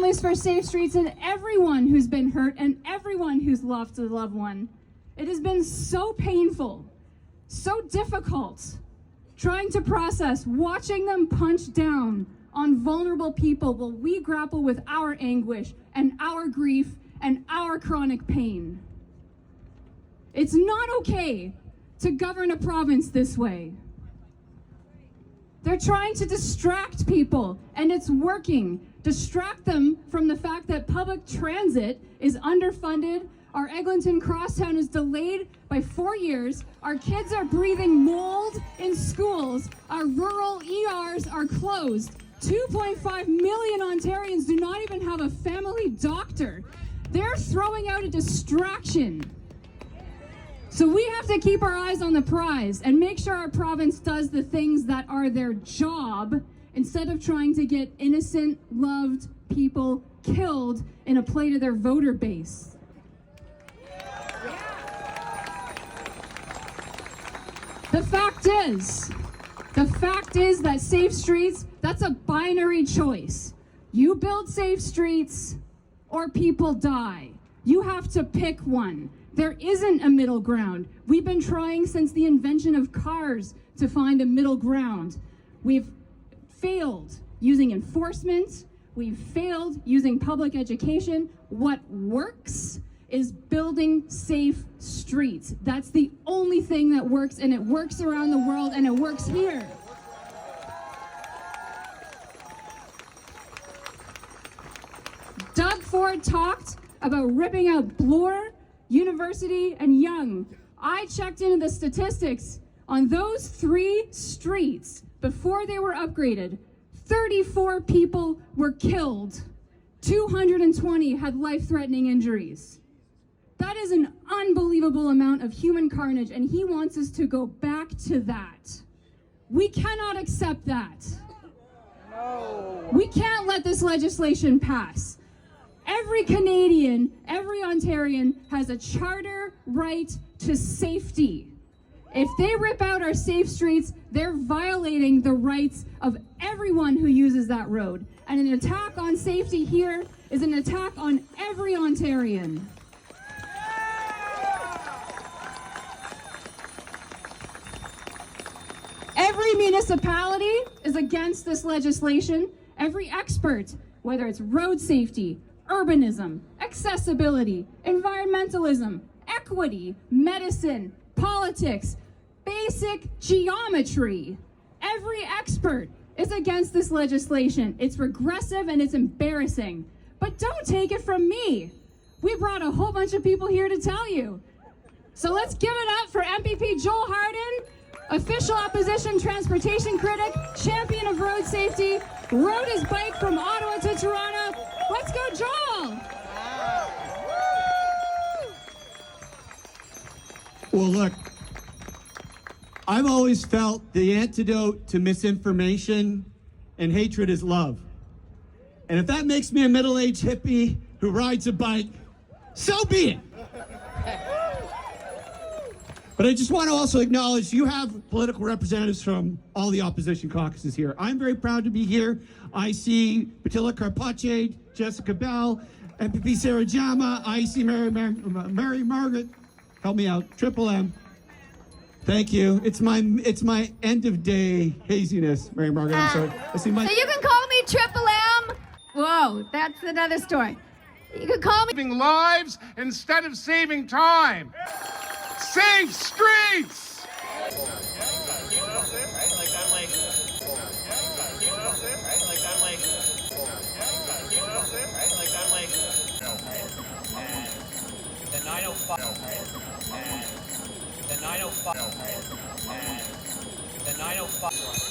Families for Safe Streets and everyone who's been hurt and everyone who's lost a loved one. It has been so painful, so difficult, trying to process, watching them punch down on vulnerable people while we grapple with our anguish and our grief and our chronic pain. It's not okay to govern a province this way. They're trying to distract people, and it's working. Distract them from the fact that public transit is underfunded, our Eglinton Crosstown is delayed by 4 years, our kids are breathing mold in schools, our rural ERs are closed. 2.5 million Ontarians do not even have a family doctor. They're throwing out a distraction. So we have to keep our eyes on the prize and make sure our province does the things that are their job instead of trying to get innocent, loved people killed in a play to their voter base. The fact is that safe streets, that's a binary choice. You build safe streets or people die. You have to pick one. There isn't a middle ground. We've been trying since the invention of cars to find a middle ground. We've failed using enforcement. We've failed using public education. What works is building safe streets. That's the only thing that works, and it works around the world, and it works here. Doug Ford talked about ripping out Bloor, University, and Yonge. I checked into the statistics on those 3 streets before they were upgraded. 34 people were killed. 220 had life-threatening injuries. That is an unbelievable amount of human carnage, and he wants us to go back to that. We cannot accept that. No. We can't let this legislation pass. Every Canadian, every Ontarian has a charter right to safety. If they rip out our safe streets, they're violating the rights of everyone who uses that road. And an attack on safety here is an attack on every Ontarian. Every municipality is against this legislation. Every expert, whether it's road safety, urbanism, accessibility, environmentalism, equity, medicine, politics, basic geometry. Every expert is against this legislation. It's regressive and it's embarrassing. But don't take it from me. We brought a whole bunch of people here to tell you. So let's give it up for MPP Joel Harden, official opposition transportation critic, champion of road safety, rode his bike from Ottawa to Toronto. Let's go, Joel! Well, look, I've always felt the antidote to misinformation and hatred is love. And if that makes me a middle-aged hippie who rides a bike, so be it. But I just want to also acknowledge you have political representatives from all the opposition caucuses here. I'm very proud to be here. I see Patilla Karpache, Jessica Bell, MPP Sarah Jama. I see Mary Margaret. Help me out. Triple M. Thank you. It's my end of day haziness, Mary Margaret. I'm sorry. I see my. So you can call me Triple M. Whoa, that's another story. You can call me. Saving lives instead of saving time. Safe streets! The 905 and the 905 and the 905